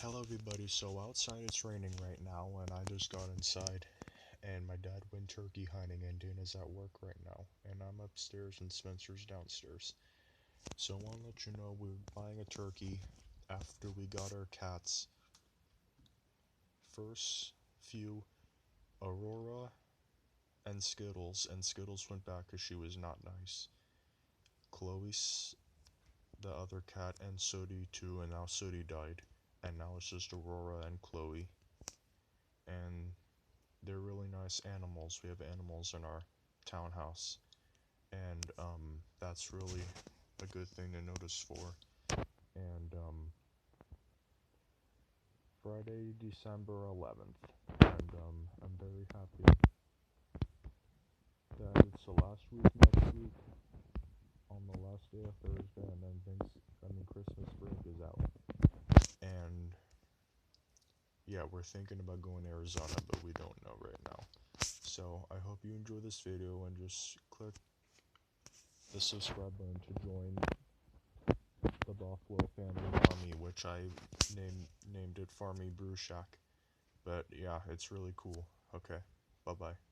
Hello everybody, so outside it's raining right now and I just got inside and my dad went turkey hunting and Dana's at work right now and I'm upstairs and Spencer's downstairs. So I want to let you know we're buying a turkey after we got our cats. First few Aurora and Skittles went back because she was not nice. Chloe's the other cat and Sody too, and now Sody died and now it's just Aurora and Chloe. And they're really nice animals. We have animals in our townhouse, and that's really a good thing to notice for. And Friday, December 11th, and I'm very happy that it's the last week next week on the last day of Thursday, and then Christmas break is out. And yeah, we're thinking about going to Arizona, but we don't know right now. So I hope you enjoy this video and just click the subscribe button to join the Buffalo Family Army, which I named it Farmy Brew Shack. But yeah, it's really cool. Okay, bye bye.